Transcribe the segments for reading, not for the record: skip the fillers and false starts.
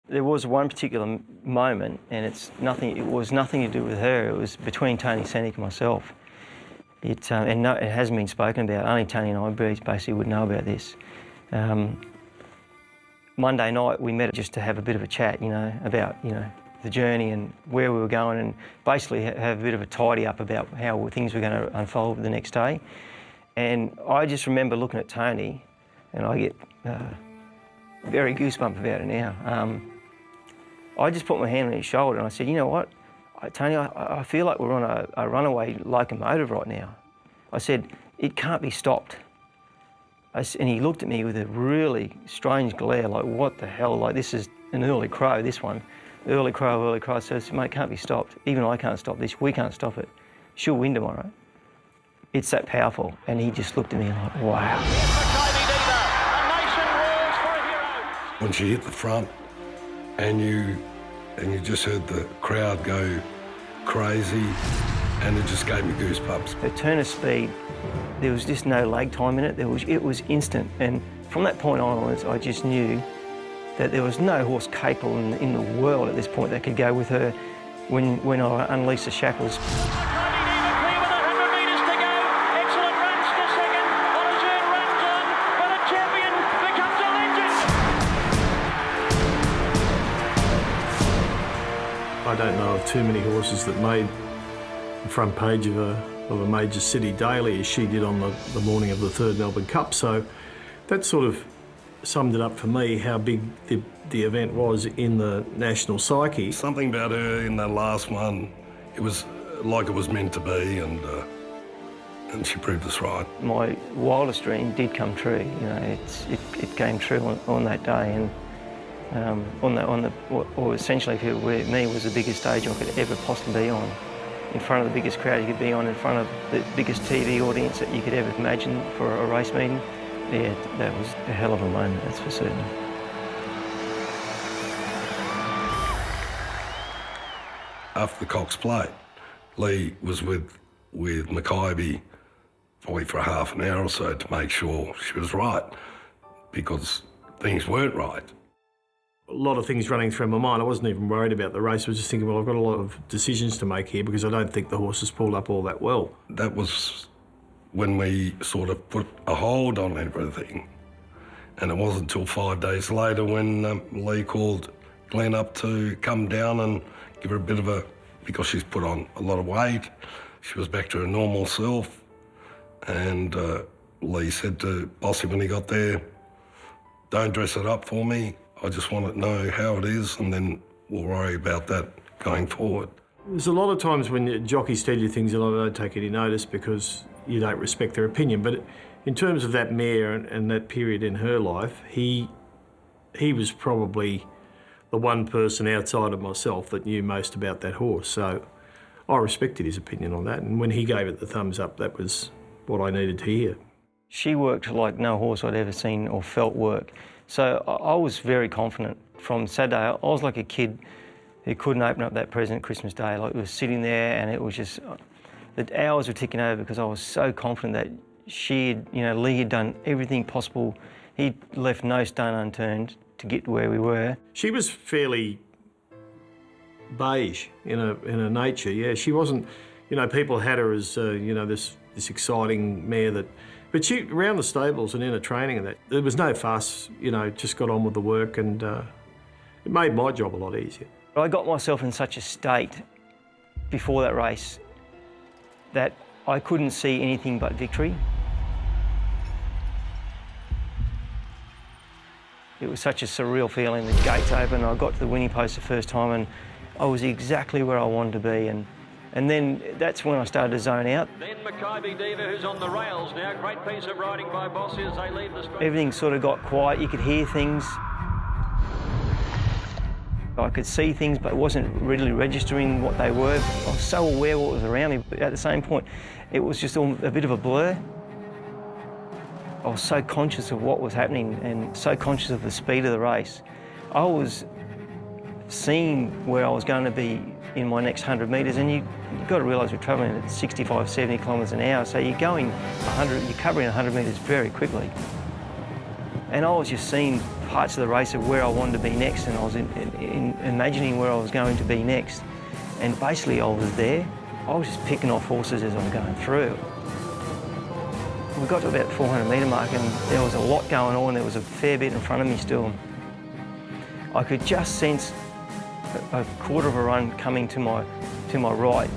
There was one particular moment, and it was nothing to do with her. It was between Tony Santic and myself. It hasn't been spoken about. Only Tony and I basically would know about this. Monday night we met just to have a bit of a chat, about the journey and where we were going, and basically have a bit of a tidy up about how things were going to unfold the next day. And I just remember looking at Tony, and I get very goosebump about it now. I just put my hand on his shoulder and I said, you know what, Tony, I feel like we're on a runaway locomotive right now. I said, it can't be stopped. And he looked at me with a really strange glare, like, what the hell? Like, this is an early crow, this one. Early crow. So I said, mate, it can't be stopped. Even I can't stop this. We can't stop it. She'll win tomorrow. It's that powerful. And he just looked at me like, wow. Makybe Diva, a nation roars for a hero. When she hit the front and you just heard the crowd go crazy, and it just gave me goosebumps. Her turn of speed, there was just no lag time in it. It was instant. And from that point onwards, I just knew that there was no horse capable in the world at this point that could go with her when I unleashed the shackles. Makybe Diva clear with 100 metres to go. Excellent runs to second. On a turn runs on, but a champion becomes a legend. I don't know of too many horses that made the front page of a major city daily as she did on the morning of the third Melbourne Cup. So that sort of summed it up for me how big the event was in the national psyche. Something about her in that last one, it was like it was meant to be, and she proved us right. My wildest dream did come true. It came true on that day, and or essentially for me was the biggest stage I could ever possibly be on, in front of the biggest crowd you could be on, in front of the biggest TV audience that you could ever imagine for a race meeting. Yeah, that was a hell of a moment, that's for certain. After the Cox Plate, Lee was with Makybe probably for half an hour or so to make sure she was right, because things weren't right. A lot of things running through my mind. I wasn't even worried about the race. I was just thinking, well, I've got a lot of decisions to make here because I don't think the horse has pulled up all that well. That was when we sort of put a hold on everything. And it wasn't until 5 days later when Lee called Glen up to come down and give her a bit of because she's put on a lot of weight. She was back to her normal self. And Lee said to Bossy when he got there, don't dress it up for me. I just want to know how it is, and then we'll worry about that going forward. There's a lot of times when jockeys tell you things and I don't take any notice because you don't respect their opinion. But in terms of that mare and that period in her life, he was probably the one person outside of myself that knew most about that horse. So I respected his opinion on that. And when he gave it the thumbs up, that was what I needed to hear. She worked like no horse I'd ever seen or felt work. So I was very confident from Saturday. I was like a kid who couldn't open up that present Christmas Day. Like, it was sitting there and it was just, the hours were ticking over because I was so confident that she had, Lee had done everything possible. He'd left no stone unturned to get to where we were. She was fairly beige in her nature, yeah. She wasn't, people had her as, this exciting mare that, but she, around the stables and in her training and that, there was no fuss, just got on with the work, and it made my job a lot easier. I got myself in such a state before that race that I couldn't see anything but victory. It was such a surreal feeling. The gates opened, I got to the winning post the first time and I was exactly where I wanted to be. And then that's when I started to zone out. Then Makybe Diva, who's on the rails now. Great piece of riding by Boss as they leave the straight. Everything sort of got quiet. You could hear things. I could see things, but it wasn't really registering what they were. I was so aware of what was around me, but at the same point, it was just all a bit of a blur. I was so conscious of what was happening and so conscious of the speed of the race. I was seeing where I was going to be in my next 100 metres, and you've got to realise we're travelling at 65, 70 kilometres an hour, so you're covering 100 metres very quickly. And I was just seeing parts of the race of where I wanted to be next, and I was in imagining where I was going to be next. And basically I was there. I was just picking off horses as I was going through. We got to about the 400 metre mark and there was a lot going on. There was a fair bit in front of me still. I could just sense a quarter of a run coming to my right,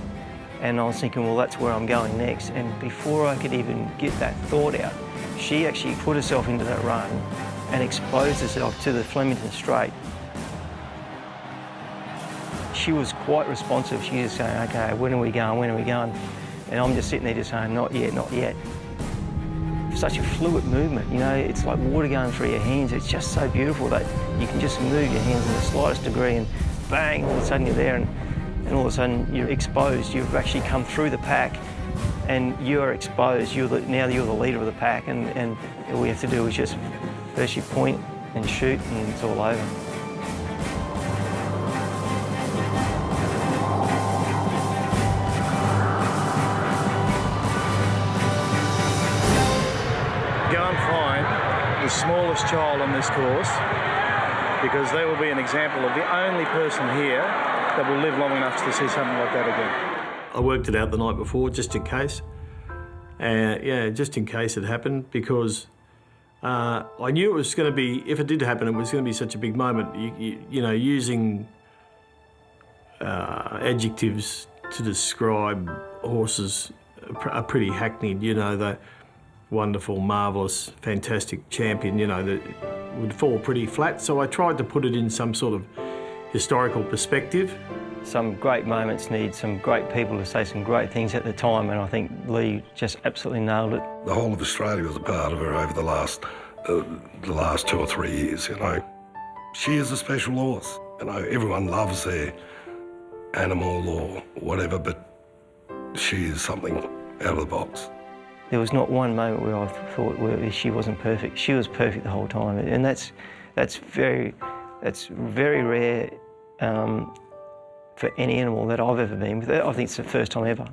and I was thinking, well, that's where I'm going next. And before I could even get that thought out, she actually put herself into that run and exposed herself to the Flemington Straight. She was quite responsive. She was saying, okay, when are we going, when are we going? And I'm just sitting there just saying, not yet, not yet. Such a fluid movement, you know, it's like water going through your hands. It's just so beautiful that you can just move your hands in the slightest degree and bang, all of a sudden you're there, and all of a sudden you're exposed. You've actually come through the pack and you're exposed. Now you're the leader of the pack, and all we have to do is just first you point and shoot and it's all over. Go and find the smallest child on this course, because they will be an example of the only person here that will live long enough to see something like that again. I worked it out the night before, just in case. Yeah, just in case it happened, because I knew it was going to be, if it did happen, it was going to be such a big moment. You know, using adjectives to describe horses are pretty hackneyed, you know, the wonderful, marvellous, fantastic champion, you know, that would fall pretty flat. So I tried to put it in some sort of historical perspective. Some great moments need some great people to say some great things at the time, and I think Lee just absolutely nailed it. The whole of Australia was a part of her over the last 2 or 3 years, you know. She is a special horse. You know, everyone loves their animal or whatever, but she is something out of the box. There was not one moment where I thought she wasn't perfect. She was perfect the whole time, and that's very rare for any animal that I've ever been with. I think it's the first time ever.